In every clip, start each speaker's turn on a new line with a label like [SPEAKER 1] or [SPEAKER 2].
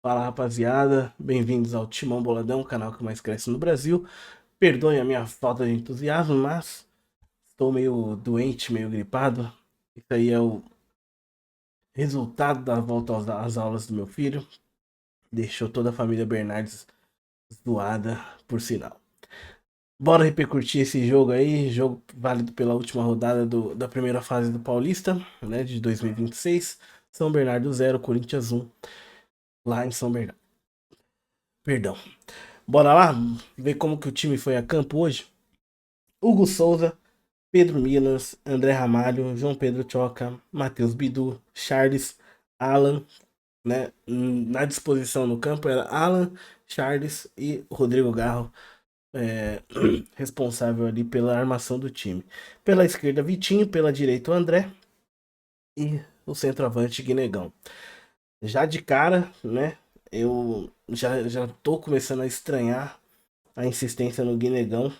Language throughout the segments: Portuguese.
[SPEAKER 1] Fala rapaziada, bem-vindos ao Timão Boladão, o canal que mais cresce no Brasil. Perdoem a minha falta de entusiasmo, mas estou meio doente, meio gripado. Isso aí é o resultado da volta às aulas do meu filho. Deixou toda a família Bernardes zoada, por sinal. Bora repercutir esse jogo aí, jogo válido pela última rodada da primeira fase do Paulista, né, de 2026. São Bernardo 0, Corinthians 1, lá em São Bernardo. Perdão. Bora lá ver como que o time foi a campo hoje? Hugo Souza, Pedro Milas, André Ramalho, João Pedro Choca, Matheus Bidu, Charles, Alan, né? Na disposição no campo era Alan, Charles e Rodrigo Garro, é, responsável ali pela armação do time. Pela esquerda, Vitinho, pela direita, o André e o centroavante Guinegão. Já de cara, né? Eu já tô começando a estranhar a insistência no Guinegão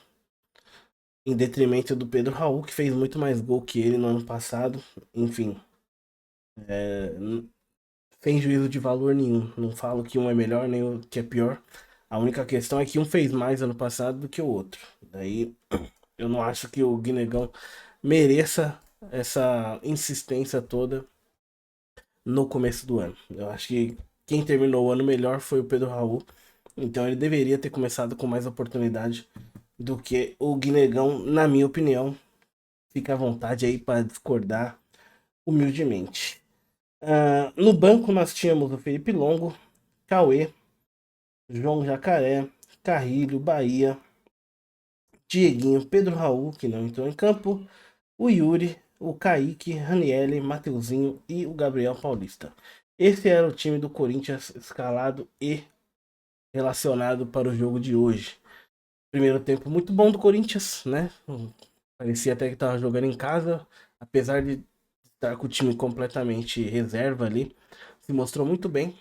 [SPEAKER 1] em detrimento do Pedro Raul, que fez muito mais gol que ele no ano passado. Enfim, é, sem juízo de valor nenhum. Não falo que um é melhor nem o que é pior. A única questão é que um fez mais ano passado do que o outro. Daí eu não acho que o Guinegão mereça essa insistência toda no começo do ano. Eu acho que quem terminou o ano melhor foi o Pedro Raul. Então ele deveria ter começado com mais oportunidade do que o Guinegão, na minha opinião. Fica à vontade aí para discordar humildemente. No banco nós tínhamos o Felipe Longo, Cauê, João Jacaré, Carrilho, Bahia, Dieguinho, Pedro Raul, que não entrou em campo, o Yuri, o Kaique, Raniele, Mateuzinho e o Gabriel Paulista. Esse era o time do Corinthians escalado e relacionado para o jogo de hoje. Primeiro tempo muito bom do Corinthians, né? Parecia até que estava jogando em casa, apesar de estar com o time completamente reserva ali, se mostrou muito bem,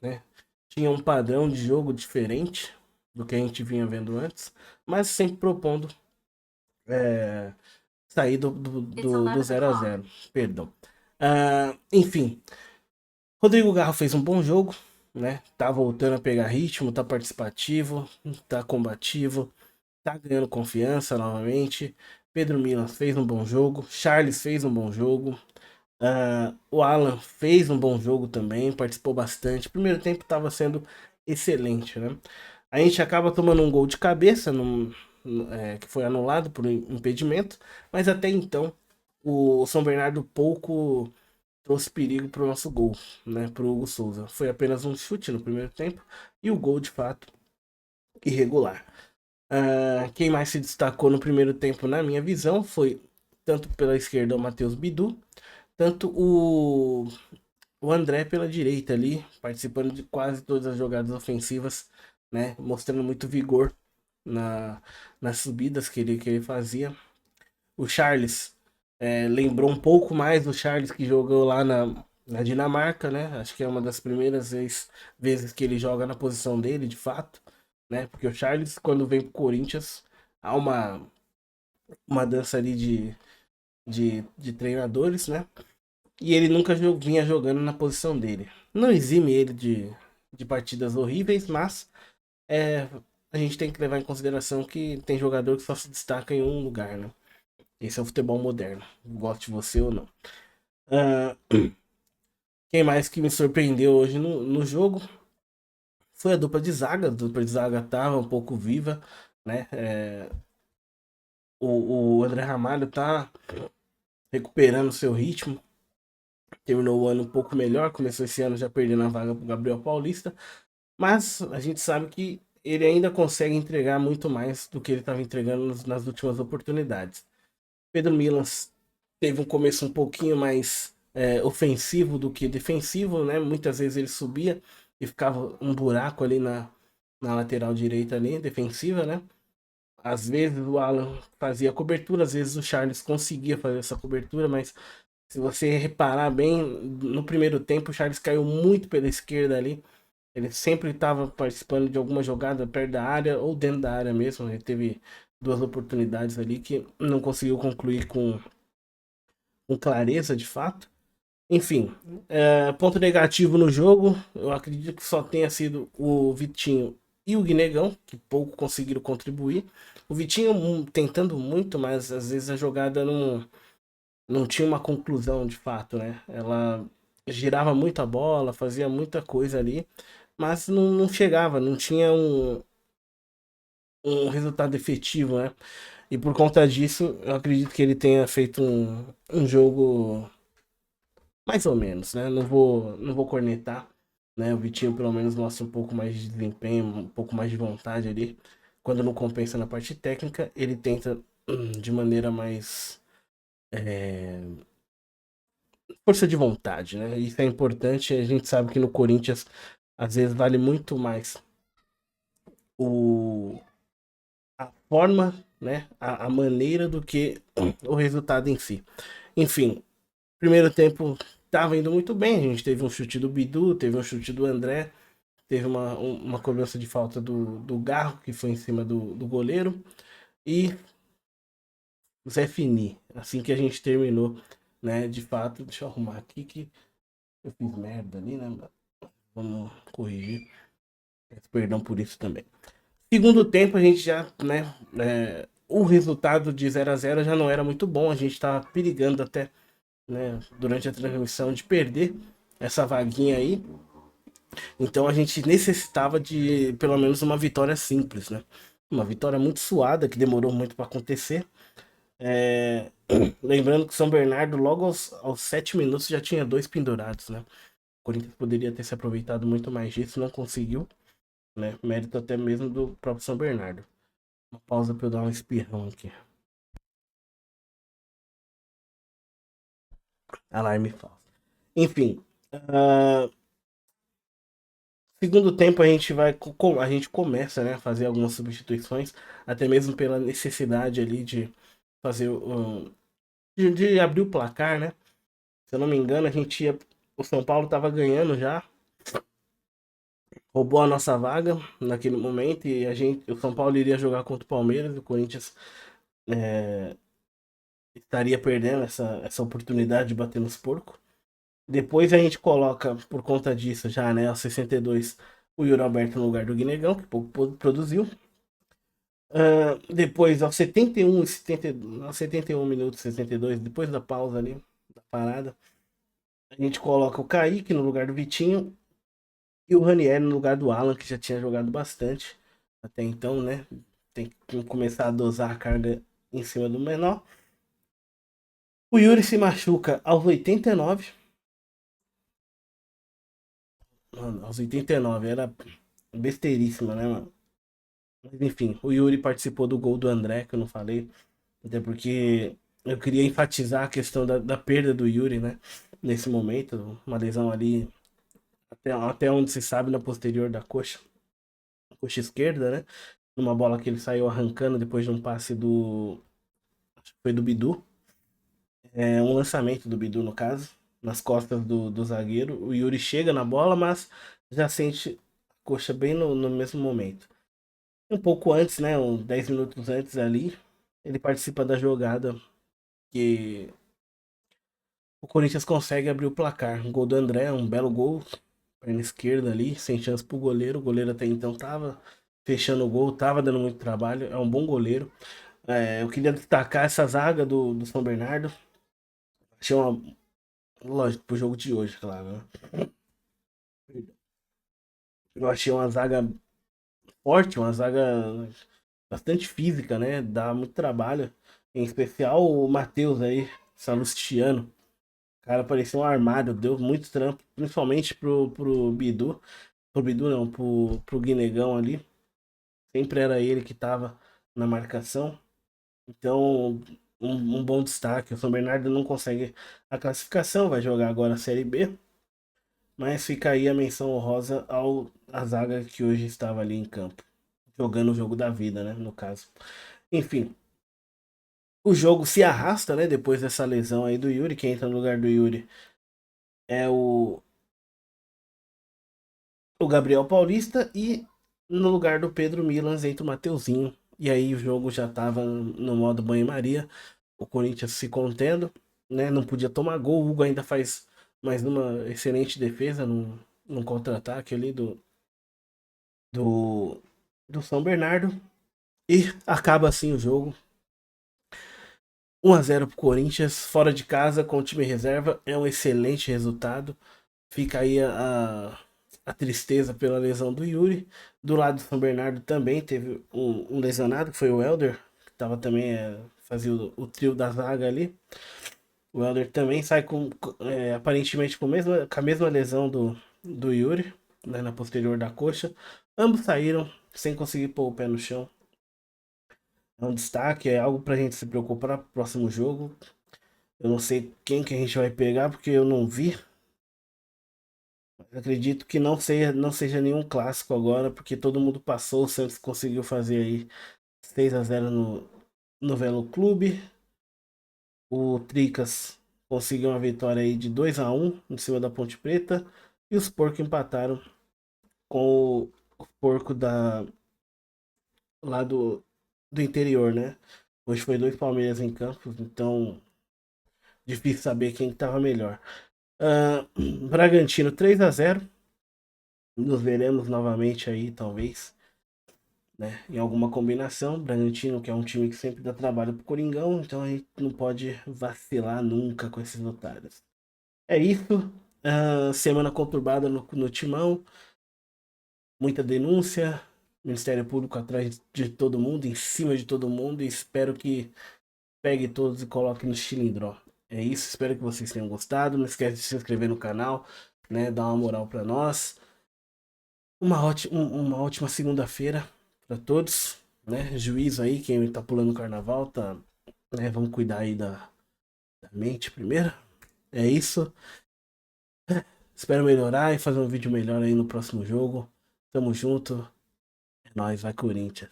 [SPEAKER 1] né? Tinha um padrão de jogo diferente do que a gente vinha vendo antes, mas sempre propondo é, sair do 0 a 0. Perdão. Enfim, Rodrigo Garro fez um bom jogo, né? Tá voltando a pegar ritmo, tá participativo, tá combativo, tá ganhando confiança novamente. Pedro Milas fez um bom jogo, Charles fez um bom jogo, o Alan fez um bom jogo também, participou bastante. O primeiro tempo estava sendo excelente, né? A gente acaba tomando um gol de cabeça, que foi anulado por impedimento, mas até então o São Bernardo pouco trouxe perigo para o nosso gol, né? Para o Hugo Souza. Foi apenas um chute no primeiro tempo e o gol de fato irregular. Quem mais se destacou no primeiro tempo, na minha visão, foi tanto pela esquerda o Matheus Bidu, tanto o André pela direita ali, participando de quase todas as jogadas ofensivas, né? Mostrando muito vigor na, nas subidas que ele fazia. O Charles lembrou um pouco mais do Charles que jogou lá na Dinamarca, né? Acho que é uma das primeiras vezes que ele joga na posição dele, de fato, né? Porque o Charles, quando vem pro Corinthians, há uma dança ali de treinadores, né? E ele nunca vinha jogando na posição dele. Não exime ele de partidas horríveis, mas é, a gente tem que levar em consideração que tem jogador que só se destaca em um lugar, né? Esse é o futebol moderno, goste você ou não. Ah, quem mais que me surpreendeu hoje no jogo foi a dupla de zaga. A dupla de zaga tava um pouco viva, né? O André Ramalho tá recuperando seu ritmo. Terminou o ano um pouco melhor, começou esse ano já perdendo a vaga pro Gabriel Paulista. Mas a gente sabe que ele ainda consegue entregar muito mais do que ele estava entregando nas últimas oportunidades. Pedro Milas teve um começo um pouquinho mais ofensivo do que defensivo, né? Muitas vezes ele subia e ficava um buraco ali na lateral direita ali, defensiva, né? Às vezes o Alan fazia cobertura, às vezes o Charles conseguia fazer essa cobertura, mas se você reparar bem, no primeiro tempo o Charles caiu muito pela esquerda ali. Ele sempre estava participando de alguma jogada perto da área ou dentro da área mesmo. Ele teve duas oportunidades ali que não conseguiu concluir com clareza de fato. Enfim, ponto negativo no jogo, eu acredito que só tenha sido o Vitinho e o Guinegão, que pouco conseguiram contribuir. O Vitinho tentando muito, mas às vezes a jogada não tinha uma conclusão de fato, né? Ela girava muita bola, fazia muita coisa ali, mas não chegava, não tinha um resultado efetivo, né? E por conta disso, eu acredito que ele tenha feito um jogo mais ou menos, né? Não vou cornetar, né? O Vitinho pelo menos mostra um pouco mais de desempenho, um pouco mais de vontade ali. Quando não compensa na parte técnica, ele tenta de maneira mais força de vontade, né? Isso é importante. A gente sabe que no Corinthians às vezes vale muito mais o a forma, né? A maneira do que o resultado em si. Enfim, primeiro tempo estava indo muito bem. A gente teve um chute do Bidu, teve um chute do André. Teve uma cobrança de falta do Garro, que foi em cima do goleiro. E o Zé Fini, assim que a gente terminou, né? De fato, deixa eu arrumar aqui que eu fiz merda ali, né? Vamos corrigir. Peço perdão por isso também. Segundo tempo, a gente já, né? O resultado de 0-0 já não era muito bom. A gente estava perigando até, né? Durante a transmissão de perder essa vaguinha aí. Então a gente necessitava de pelo menos uma vitória simples, né? Uma vitória muito suada, que demorou muito para acontecer. É, lembrando que o São Bernardo, logo aos 7 minutos, já tinha dois pendurados, né? O Corinthians poderia ter se aproveitado muito mais disso, não conseguiu, né? Mérito até mesmo do próprio São Bernardo. Uma pausa para eu dar um espirrão aqui. Alarme falso. Enfim, uh, segundo tempo a gente a gente começa, né, a fazer algumas substituições, até mesmo pela necessidade ali de fazer de abrir o placar, né? Se eu não me engano, o São Paulo tava ganhando já, roubou a nossa vaga naquele momento e o São Paulo iria jogar contra o Palmeiras, e o Corinthians estaria perdendo essa oportunidade de bater nos porcos. Depois a gente coloca, por conta disso, já, né, aos 62, o Yuri Alberto no lugar do Guinegão, que pouco produziu. Depois, aos 71, aos 71 minutos, 62, depois da pausa ali, da parada, a gente coloca o Kaique no lugar do Vitinho e o Ranieri no lugar do Alan, que já tinha jogado bastante até então, né? Tem que começar a dosar a carga em cima do menor. O Yuri se machuca aos 89. Mano, aos 89, era besteiríssima, né, mano? Mas enfim, o Yuri participou do gol do André, que eu não falei. Até porque eu queria enfatizar a questão da perda do Yuri, né? Nesse momento, uma lesão ali, até onde se sabe, na posterior da coxa esquerda, né? Numa bola que ele saiu arrancando depois de um passe acho que foi do Bidu. Um lançamento do Bidu, no caso, nas costas do zagueiro. O Yuri chega na bola, mas já sente a coxa bem no mesmo momento. Um pouco antes, né? Uns 10 minutos antes ali, ele participa da jogada que o Corinthians consegue abrir o placar. Um gol do André, um belo gol, perna esquerda ali, sem chance pro goleiro. O goleiro até então tava fechando o gol, tava dando muito trabalho. É um bom goleiro. Eu queria destacar essa zaga do São Bernardo. Achei uma. Lógico, pro jogo de hoje, claro, né? Eu achei uma zaga forte, uma zaga bastante física, né? Dá muito trabalho. Em especial o Matheus aí, Salustiano. O cara parecia um armário, deu muito trampo, principalmente pro Bidu. Pro Bidu não, pro Guinegão ali. Sempre era ele que tava na marcação. Então, um bom destaque. O São Bernardo não consegue a classificação, vai jogar agora a Série B. Mas fica aí a menção honrosa à zaga que hoje estava ali em campo. Jogando o jogo da vida, né? No caso. Enfim, o jogo se arrasta, né? Depois dessa lesão aí do Yuri. Quem entra no lugar do Yuri é o Gabriel Paulista e no lugar do Pedro Milans entra o Mateuzinho. E aí o jogo já tava no modo banho-maria. O Corinthians se contendo, né? Não podia tomar gol. O Hugo ainda faz mas numa excelente defesa, num contra-ataque ali do, do São Bernardo. E acaba assim o jogo. 1-0 pro Corinthians, fora de casa, com o time reserva. É um excelente resultado. Fica aí a tristeza pela lesão do Yuri. Do lado do São Bernardo também teve um lesionado, que foi o Helder, que tava também, fazia o trio da zaga ali. O Helder também sai aparentemente com a mesma lesão do Yuri, né, na posterior da coxa. Ambos saíram sem conseguir pôr o pé no chão. É um destaque, é algo pra gente se preocupar pro próximo jogo. Eu não sei quem que a gente vai pegar, porque eu não vi. Acredito que não seja nenhum clássico agora, porque todo mundo passou. O Santos conseguiu fazer aí 6-0 no Velo Clube. O Tricas conseguiu uma vitória aí de 2-1 em cima da Ponte Preta. E os Porcos empataram com o Porco lá do interior, né? Hoje foi dois Palmeiras em campo, então difícil saber quem estava melhor. Ah, Bragantino 3-0. Nos veremos novamente aí, talvez, né? Em alguma combinação. Bragantino, que é um time que sempre dá trabalho pro Coringão, então a gente não pode vacilar nunca com esses otários. É isso. Semana conturbada no Timão, muita denúncia, Ministério Público atrás de todo mundo, em cima de todo mundo, e espero que pegue todos e coloque no cilindro. É isso, espero que vocês tenham gostado. Não esquece de se inscrever no canal, né? Dar uma moral pra nós. Uma ótima segunda-feira para todos, né? Juízo aí, quem tá pulando o carnaval, tá, né? Vamos cuidar aí da mente primeiro. É isso. Espero melhorar e fazer um vídeo melhor aí no próximo jogo. Tamo junto. É nóis, vai Corinthians.